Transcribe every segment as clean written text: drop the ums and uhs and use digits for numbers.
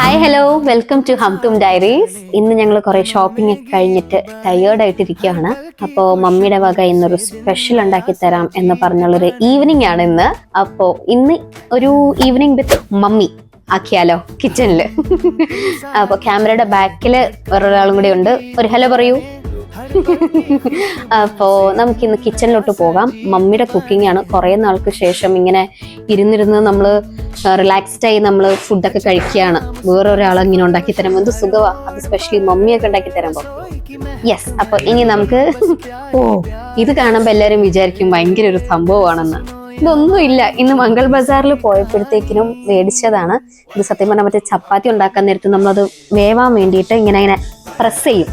Hi hello welcome to Humtum diaries. ഇന്ന് ഞങ്ങൾ കുറെ ഷോപ്പിംഗ് ഒക്കെ കഴിഞ്ഞിട്ട് ടയേർഡ് ആയിട്ടിരിക്കുകയാണ്. അപ്പോൾ മമ്മിയുടെ വക ഇന്നൊരു സ്പെഷ്യൽ ഉണ്ടാക്കി തരാം എന്ന് പറഞ്ഞുള്ളൊരു ഈവനിങ് ആണ് ഇന്ന്. അപ്പോൾ ഇന്ന് ഒരു ഈവനിങ് വിത്ത് മമ്മി ആക്കിയാലോ കിച്ചണില്. അപ്പൊ ക്യാമറയുടെ ബാക്കില് വേറൊരാളും കൂടി ഉണ്ട്. ഒരു ഹലോ പറയൂ. അപ്പോ നമുക്കിന്ന് കിച്ചണിലോട്ട് പോകാം. മമ്മിയുടെ കുക്കിംഗ് ആണ്. കുറെ നാൾക്ക് ശേഷം ഇങ്ങനെ ഇരുന്നിരുന്ന് നമ്മള് റിലാക്സ്ഡ് ആയി നമ്മള് ഫുഡൊക്കെ കഴിക്കുകയാണ്. വേറൊരാൾ ഇങ്ങനെ ഉണ്ടാക്കി തരുമ്പോ എന്ത് സുഖവാ, അത് സ്പെഷ്യലി മമ്മിയൊക്കെ ഉണ്ടാക്കി തരുമ്പോ. യെസ്, അപ്പൊ ഇനി നമുക്ക് ഇത് കാണുമ്പോ എല്ലാരും വിചാരിക്കും ഭയങ്കര ഒരു സംഭവമാണെന്ന്. ഇതൊന്നുമില്ല. ഇന്ന് മംഗൾ ബസാറിൽ പോയപ്പോഴത്തേക്കിനും മേടിച്ചതാണ്. ഇത് സത്യം പറഞ്ഞാൽ മറ്റേ ചപ്പാത്തി ഉണ്ടാക്കാൻ നേരത്ത് നമ്മളത് വേവാൻ വേണ്ടിയിട്ട് ഇങ്ങനെ ഇങ്ങനെ പ്രസ് ചെയ്യും.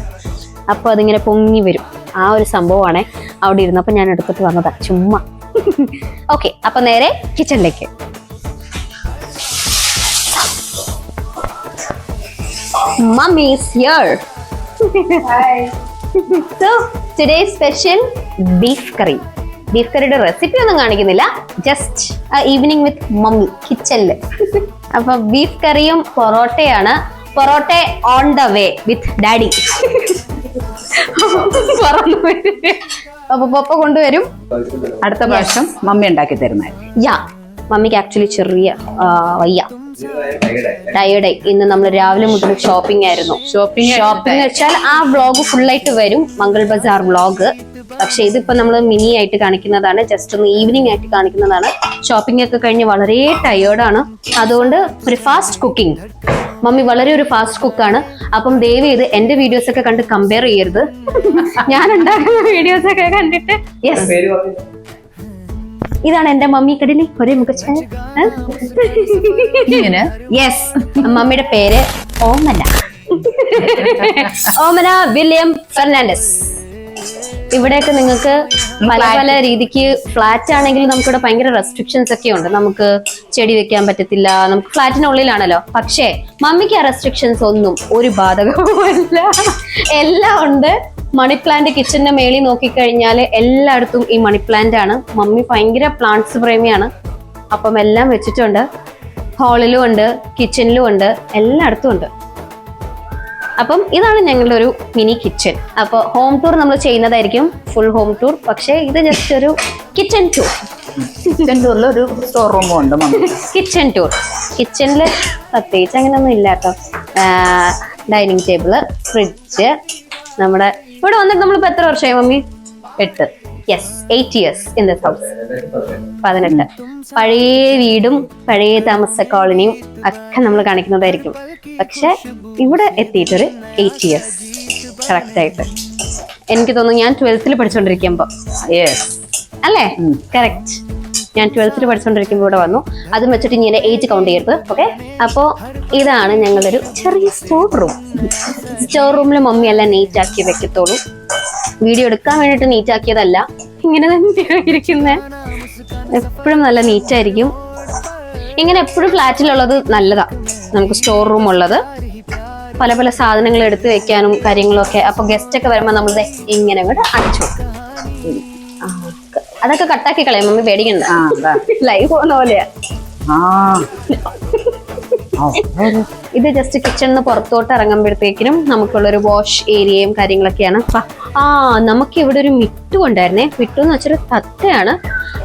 അപ്പൊ അതിങ്ങനെ പൊങ്ങി വരും. ആ ഒരു സംഭവമാണ് അവിടെ ഇരുന്നപ്പോ ഞാൻ എടുത്തിട്ട് വന്നതാ ചുമ്മാ. ഓക്കെ, അപ്പൊ നേരെ കിച്ചണിലേക്ക്. Mummy is here. Hi. So today's special beef curry. Beef കറിയുടെ റെസിപ്പി ഒന്നും കാണിക്കുന്നില്ല, ജസ്റ്റ് ഈവനിങ് വിത്ത് മമ്മി കിച്ചണില്. അപ്പൊ ബീഫ് കറിയും പൊറോട്ടയാണ്. Parotta on the way with daddy. അപ്പൊ പപ്പ കൊണ്ടുവരും. അടുത്ത പ്രാവശ്യം മമ്മി ഉണ്ടാക്കി തരുന്നത്. യാ, മമ്മിക്ക് ആക്ച്വലി ചെറിയ വയ്യ, ടയേർഡായി. ഇന്ന് നമ്മൾ രാവിലെ മുതൽ ഷോപ്പിംഗ് ആയിരുന്നു. ഷോപ്പിംഗ് വെച്ചാൽ ആ വ്ളോഗ് ഫുള്ളായിട്ട് വരും, മംഗൾ ബസാർ വ്ളോഗ്. പക്ഷെ ഇതിപ്പോ നമ്മൾ മിനി ആയിട്ട് കാണിക്കുന്നതാണ്, ജസ്റ്റ് ഒന്ന് ഈവനിങ് ആയിട്ട് കാണിക്കുന്നതാണ്. ഷോപ്പിംഗ് ഒക്കെ കഴിഞ്ഞ് വളരെ ടയേർഡാണ്. അതുകൊണ്ട് ഒരു ഫാസ്റ്റ് കുക്കിംഗ്. മമ്മി വളരെ ഒരു ഫാസ്റ്റ് കുക്കാണ്. അപ്പം ദയവ് ചെയ്ത് എന്റെ വീഡിയോസ് ഒക്കെ കണ്ട് കമ്പയർ ചെയ്യരുത്. ഞാൻ ഉണ്ടാക്കുന്ന വീഡിയോസ് ഒക്കെ കണ്ടിട്ട്. യെസ്, ഇതാണ് എന്റെ മമ്മി കടലി ഒരേ മുഖച്ചായ. യെസ്, മമ്മിയുടെ പേര് ഓമന. ഓമന വില്യം ഫെർണാണ്ടസ്. ഇവിടെയൊക്കെ നിങ്ങൾക്ക് പല പല രീതിക്ക് ഫ്ലാറ്റ് ആണെങ്കിൽ നമുക്കിവിടെ ഭയങ്കര റെസ്ട്രിക്ഷൻസ് ഒക്കെ ഉണ്ട്. നമുക്ക് ചെടി വെക്കാൻ പറ്റത്തില്ല, നമുക്ക് ഫ്ലാറ്റിനുള്ളിലാണല്ലോ. പക്ഷേ മമ്മിക്ക് ആ റെസ്ട്രിക്ഷൻസ് ഒന്നും ഒരു ബാധകവുമല്ല. എല്ലാം ഉണ്ട്. മണി പ്ലാന്റ് കിച്ചണിന്റെ മേളിൽ നോക്കിക്കഴിഞ്ഞാൽ എല്ലായിടത്തും ഈ മണി പ്ലാന്റ് ആണ്. മമ്മി ഭയങ്കര പ്ലാന്റ്സ് പ്രേമിയാണ്. അപ്പം എല്ലാം വെച്ചിട്ടുണ്ട്. ഹാളിലും ഉണ്ട്, കിച്ചണിലും ഉണ്ട്, എല്ലായിടത്തും ഉണ്ട്. അപ്പം ഇതാണ് ഞങ്ങളുടെ ഒരു മിനി കിച്ചൺ. അപ്പോൾ ഹോം ടൂർ നമ്മൾ ചെയ്യുന്നതായിരിക്കും, ഫുൾ ഹോം ടൂർ. പക്ഷേ ഇത് ജസ്റ്റ് ഒരു കിച്ചൺ ടൂർ. കിച്ചൺ ടൂറിൽ ഒരു സ്റ്റോർ റൂമും ഉണ്ട്. Kitchen tour. കിച്ചണില് പ്രത്യേകിച്ച് അങ്ങനെയൊന്നും ഇല്ല കേട്ടോ. Dining table, fridge. നമ്മുടെ ഇവിടെ വന്നിട്ട് നമ്മളിപ്പോ എത്ര വർഷമായി mummy? 8. Yes, 8 years in this house. 18. പഴയ വീടും പഴയ താമസ കോളനിയും ഒക്കെ നമ്മൾ കാണിക്കുന്നതായിരിക്കും. പക്ഷെ ഇവിടെ എത്തിയിട്ടൊരു 8 years കറക്റ്റ് ആയിട്ട്. എനിക്ക് തോന്നുന്നു ഞാൻ 12th പഠിച്ചോണ്ടിരിക്കുമ്പോ അല്ലേ? കറക്റ്റ്, ഞാൻ 12th പഠിച്ചോണ്ടിരിക്കുമ്പോ ഇവിടെ വന്നു. അതും വെച്ചിട്ട് ഇങ്ങനെ ഏജ് കൗണ്ട് ചെയ്യരുത്. ഓക്കെ, അപ്പോ ഇതാണ് ഞങ്ങളൊരു ചെറിയ സ്റ്റോർ റൂം. സ്റ്റോർ റൂമിൽ മമ്മി എല്ലാം നീറ്റ് ആക്കി വെക്കത്തോളൂ. വീഡിയോ എടുക്കാൻ വേണ്ടിട്ട് നീറ്റ് ആക്കിയതല്ല, ഇങ്ങനെ തന്നെയാണ് ഇരിക്കുന്നത്. എപ്പോഴും നല്ല നീറ്റായിരിക്കും. ഇങ്ങനെ എപ്പോഴും ഫ്ലാറ്റിലുള്ളത് നല്ലതാ. നമുക്ക് സ്റ്റോർ റൂം ഉള്ളത്, പല പല സാധനങ്ങൾ എടുത്ത് വെക്കാനും കാര്യങ്ങളും ഒക്കെ. അപ്പൊ ഗസ്റ്റ് ഒക്കെ വരുമ്പോ നമ്മൾ ഇങ്ങനെ കൂടെ അടച്ചു. അതൊക്കെ കട്ടാക്കി കളയാം മമ്മി, പേടിക്കണ്ട. ലൈവ് പോകുന്ന പോലെയാ. ഇത് ജസ്റ്റ് കിച്ചണിന്ന് പുറത്തോട്ട് ഇറങ്ങുമ്പോഴത്തേക്കിനും നമുക്കുള്ളൊരു വാഷ് ഏരിയയും കാര്യങ്ങളൊക്കെയാണ്. നമുക്ക് ഇവിടെ ഒരു മിറ്റു ഉണ്ടായിരുന്നേ. മിറ്റു എന്ന് വെച്ചൊരു തത്തയാണ്.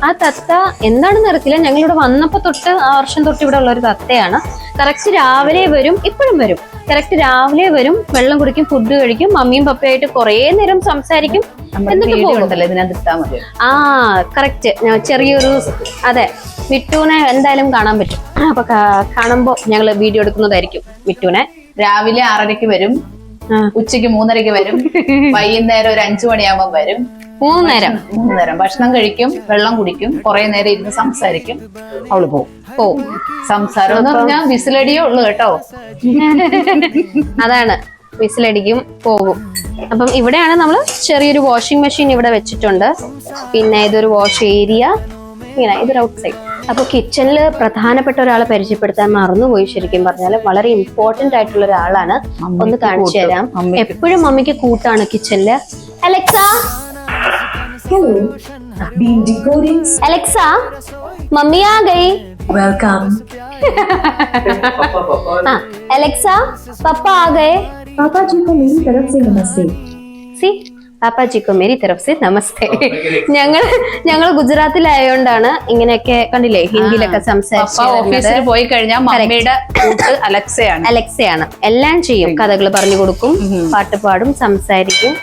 ആ തത്ത എന്താണെന്ന് അറിയത്തില്ല, ഞങ്ങളിവിടെ വന്നപ്പോ തൊട്ട് ആ വർഷം തൊട്ട് ഇവിടെ ഉള്ള ഒരു തത്തയാണ്. കറക്റ്റ് രാവിലെ വരും, ഇപ്പോഴും വരും. കറക്റ്റ് രാവിലെ വരും, വെള്ളം കുടിക്കും, ഫുഡ് കഴിക്കും, മമ്മിയും പപ്പയായിട്ട് കുറേ നേരം സംസാരിക്കും, എന്നിട്ട് പോകും. കറക്റ്റ്. ചെറിയൊരു അതെ, മിറ്റുവിനെ എന്തായാലും കാണാൻ പറ്റും. അപ്പൊ കാണുമ്പോ ഞങ്ങള് വീഡിയോ എടുക്കുന്നതായിരിക്കും മിറ്റുവിനെ. രാവിലെ 6:30 വരും, ഉച്ചയ്ക്ക് 3:30 വരും, വൈകുന്നേരം ഒരു 5 മണിയാകുമ്പോ വരും. 3 നേരം ഭക്ഷണം കഴിക്കും, വെള്ളം കുടിക്കും, കുറെ നേരം ഇരുന്ന് സംസാരിക്കും, അവള് പോവും. സംസാരം എന്ന് പറഞ്ഞാൽ വിസിലടിയേ ഉള്ളു കേട്ടോ. അതാണ്, വിസിലടിക്കും, പോകും. അപ്പം ഇവിടെയാണ് നമ്മൾ ചെറിയൊരു വാഷിംഗ് മെഷീൻ ഇവിടെ വെച്ചിട്ടുണ്ട്. പിന്നെ ഇതൊരു വാഷ് ഏരിയ, ഇങ്ങനെ ഇതൊരു ഔട്ട് സൈഡ്. അപ്പൊ കിച്ചണിൽ പ്രധാനപ്പെട്ട ഒരാളെ പരിചയപ്പെടുത്താൻ മറന്നുപോയി. ശരിക്കും പറഞ്ഞാൽ വളരെ ഇമ്പോർട്ടന്റ് ആയിട്ടുള്ള ഒരാളാണ്. ഒന്ന് കാണിച്ചു തരാം. എപ്പോഴും മമ്മിക്ക് കൂട്ടാണ് കിച്ചണില്. അലക്സ, അലക്സ, മമ്മി ആ ഗയി. वेलकम। हाँ एलेक्सा पापा आ गए। पापा जी को मेरी तरफ से नमस्ते। സി പാപ്പാജിക്കോ മേരി തരഫ് സെ നമസ്തേ. ഞങ്ങൾ ഗുജറാത്തിലായോണ്ടാണ് ഇങ്ങനെയൊക്കെ കണ്ടില്ലേ ഹിന്ദിയിലൊക്കെ പപ്പ ഓഫീസിൽ പോയി കഴിഞ്ഞാൽ മമ്മിയുടെ കൂട്ട് അലക്സയാണ്. അലക്സയാണ്. എല്ലാം ചെയ്യും. കഥകൾ പറഞ്ഞു കൊടുക്കും, പാട്ട് പാടും, സംസാരിക്കും.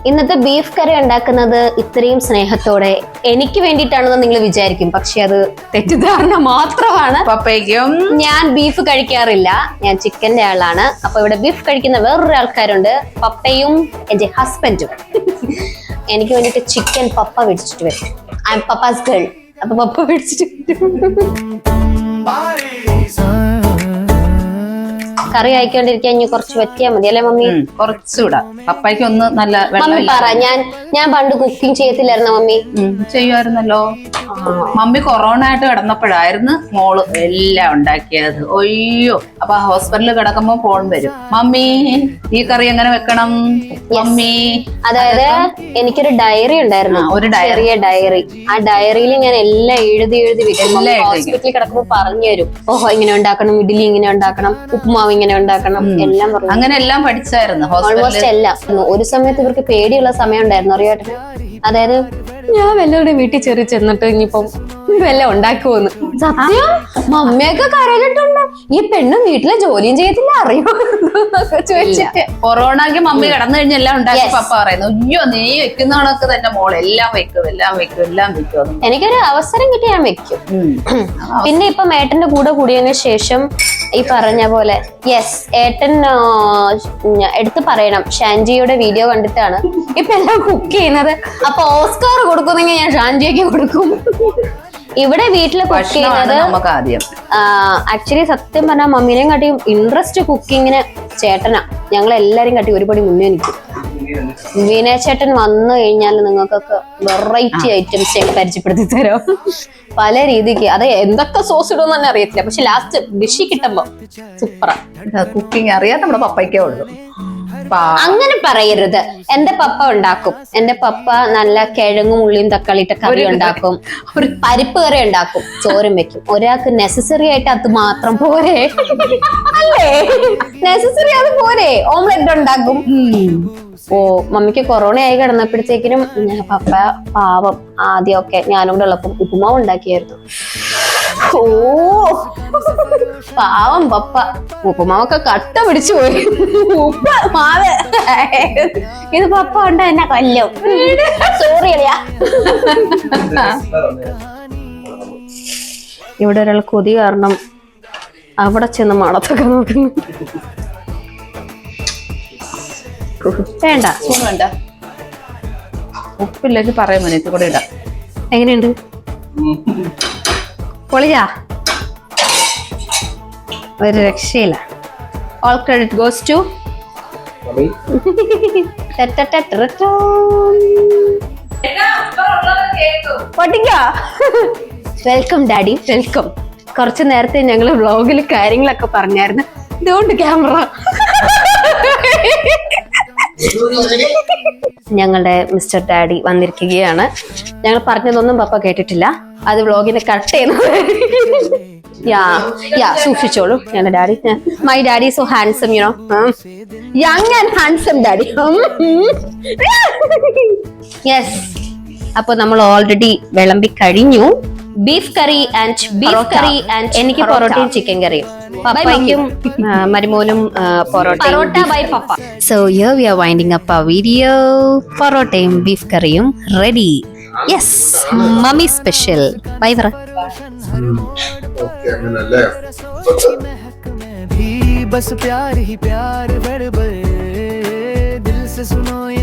ഇന്നത്തെ ബീഫ് കറി ഉണ്ടാക്കുന്നത് ഇത്രയും സ്നേഹത്തോടെ എനിക്ക് വേണ്ടിയിട്ടാണെന്ന് നിങ്ങൾ വിചാരിക്കും. പക്ഷെ അത് തെറ്റിദ്ധാരണ മാത്രമാണ്. പപ്പയ്ക്കും ഞാൻ ബീഫ് കഴിക്കാറില്ല, ഞാൻ ചിക്കന്റെ ആളാണ്. അപ്പൊ ഇവിടെ ബീഫ് കഴിക്കുന്ന വേറൊരു ആൾക്കാരുണ്ട്, പപ്പയും എന്റെ ഹസ്ബൻഡും. എനിക്ക് വേണ്ടിട്ട് ചിക്കൻ പപ്പ മേടിച്ചിട്ട് വരും. I M pappas girl. അപ്പൊ പപ്പ മേടിച്ചിട്ട് കറി ആയിക്കൊണ്ടിരിക്കാൻ ഇനി കുറച്ച് പറ്റിയാ മതി അല്ലെ മമ്മി? കുറച്ചുകൂടാ. പപ്പയ്ക്ക് ഒന്ന് നല്ല മമ്മി പറ. ഞാൻ പണ്ട് കുക്കിംഗ് ചെയ്യത്തില്ലായിരുന്ന മമ്മി? ചെയ്യുമായിരുന്നല്ലോ. മമ്മി കൊറോണ ആയിട്ട് കിടന്നപ്പോഴായിരുന്നു മോള് എല്ലാം ഉണ്ടാക്കിയത്. ഒയ്യോ, അപ്പൊ ഹോസ്പിറ്റലിൽ കിടക്കുമ്പോ ഫോൺ വരും, മമ്മി ഈ കറി എങ്ങനെ വെക്കണം മമ്മി. അതായത് എനിക്കൊരു ഡയറി ഉണ്ടായിരുന്നു, ഒരു ചെറിയ ഡയറി. ആ ഡയറിയിൽ ഞാൻ എല്ലാം എഴുതി വെക്കും. ഹോസ്പിറ്റലിൽ കിടക്കുമ്പോ പറഞ്ഞു തരും, ഓഹോ ഇങ്ങനെ ഉണ്ടാക്കണം, ഇഡ്ഡലി ഇങ്ങനെ ഉണ്ടാക്കണം, ഉപ്പുമാവ് ഇങ്ങനെ ഉണ്ടാക്കണം, എല്ലാം പറഞ്ഞു. അങ്ങനെ എല്ലാം പഠിച്ചായിരുന്നു. ഓൾമോസ്റ്റ് എല്ലാം. ഒരു സമയത്ത് ഇവർക്ക് പേടിയുള്ള സമയം ഉണ്ടായിരുന്നു അറിയാട്ടെ. അതായത് ഞാൻ വല്ലവരുടെ വീട്ടിൽ ചെറിയ ചെന്നിട്ട് ഇനിയിപ്പം വല്ലതും ഉണ്ടാക്കുമെന്ന്. സത്യം മമ്മിയൊക്കെ കരകിട്ടുണ്ട്, ഈ പെണ്ണും വീട്ടിലെ ജോലിയും ചെയ്യത്തില്ല അറിയോ ചോദിച്ചിട്ട്. കൊറോണക്ക് മമ്മി കിടന്നു കഴിഞ്ഞ എല്ലാം ഉണ്ടാക്കി പപ്പ പറയുന്നു, അയ്യോ നീ വെക്കുന്ന കണക്ക് തന്നെ മോൾ എല്ലാം വെക്കും. എനിക്കൊരു അവസരം കിട്ടി ഞാൻ വെക്കും. പിന്നെ ഇപ്പം ഏട്ടന്റെ കൂടെ കൂടിയതിനു ശേഷം ഈ പറഞ്ഞ പോലെ യെസ് ഏട്ടൻ എടുത്തു പറയണം, ഷാൻജിയുടെ വീഡിയോ കണ്ടിട്ടാണ് ഇപ്പൊ എല്ലാം കുക്ക് ചെയ്യുന്നത്. അപ്പൊ ഓസ്കാർ കൊടുക്കുന്നെങ്കിൽ ഞാൻ ഷാൻജിക്ക് കൊടുക്കും. ഇവിടെ വീട്ടില് കുക്ക് ചെയ്യുന്നത് ആക്ച്വലി സത്യം പറഞ്ഞാൽ മമ്മീനെയും കാട്ടിയും ഇൻട്രസ്റ്റ് കുക്കിങ്ങിന് ചേട്ടനാ. ഞങ്ങൾ എല്ലാരും കാട്ടി ഒരുപടി മുന്നേ നിൽക്കും. വിനയ ചേട്ടൻ വന്നു കഴിഞ്ഞാൽ നിങ്ങൾക്കൊക്കെ വെറൈറ്റി ഐറ്റംസ് ഞങ്ങൾ പരിചയപ്പെടുത്തി തരാം. പല രീതിക്ക്. അത് എന്തൊക്കെ സോസ് ഇടുമെന്ന് തന്നെ അറിയത്തില്ല, പക്ഷെ ലാസ്റ്റ് ഡിഷ് കിട്ടുമ്പോ സൂപ്പറാ. കുക്കിംഗ് അറിയാൻ നമ്മുടെ പപ്പയ്ക്കേ ഉള്ളൂ. അങ്ങനെ പറയരുത്. എന്റെ പപ്പ ഉണ്ടാക്കും. എന്റെ പപ്പ നല്ല കിഴങ്ങും ഉള്ളിയും തക്കാളിയിട്ട കറി ഉണ്ടാക്കും, ഒരു പരിപ്പ് കറി ഉണ്ടാക്കും, ചോറും വെക്കും. ഒരാൾക്ക് നെസസറി ആയിട്ട് അത് മാത്രം പോരെ അല്ലേ? നെസസറി അത് പോരെ. ഓംലെറ്റ് ഉണ്ടാക്കും. ഓ മമ്മിക്ക് കൊറോണ ആയി കിടന്നപ്പോഴത്തേക്കിനും പപ്പ പാവം ആദ്യമൊക്കെ ഞാനിവിടെ ഉള്ളപ്പം ഉപ്പുമാവ് ഉണ്ടാക്കിയായിരുന്നു. ഓ പാവം പപ്പ ഉപ്പുമാവൊക്കെ കട്ട പിടിച്ചു പോയി. ഉപ്പ മാവ് ഇത് പപ്പ ഉണ്ട് എന്നെ കൊല്ലും. സോറി അളിയാ. ഇവിടെ ഒരാൾ കൊതി കാരണം അവിടെ ചെന്ന് മണത്തൊക്കെ നോക്കുന്നു. വേണ്ട വേണ്ട, ഉപ്പില്ലെങ്കിൽ പറയാൻ മതി, കൂടെ ഇടാം. എങ്ങനെയുണ്ട്? പൊളിയാ, ഒരു രക്ഷയില്ല. All credit goes to welcome daddy, welcome. കുറച്ചു നേരത്തെ ഞങ്ങൾ വ്ളോഗിൽ കാര്യങ്ങളൊക്കെ പറഞ്ഞായിരുന്നു. ഇതുകൊണ്ട് ക്യാമറ ഞങ്ങളുടെ മിസ്റ്റർ ഡാഡി വന്നിരിക്കുകയാണ്. ഞങ്ങൾ പറഞ്ഞതൊന്നും പപ്പ കേട്ടിട്ടില്ല, അത് വ്ളോഗിനെ കട്ട് ചെയ്യുന്നത്. സൂക്ഷിച്ചോളൂ. ഞങ്ങളുടെ daddy, my daddy so handsome, you know, young and handsome daddy. Yes, അപ്പൊ നമ്മൾ ഓൾറെഡി വിളമ്പി കഴിഞ്ഞു. ബീഫ് കറി ആൻഡ് എനിക്ക് പൊറോട്ടയും ചിക്കൻ കറിയും, പപ്പയ്ക്കും മരുമോനും parotta by papa. So here we are winding up our video. പൊറോട്ടയും ബീഫ് കറിയും ready. Yes, mummy special. Bye പറ. बस प्यार ही प्यार बड़बड़ दिल से सुनो ये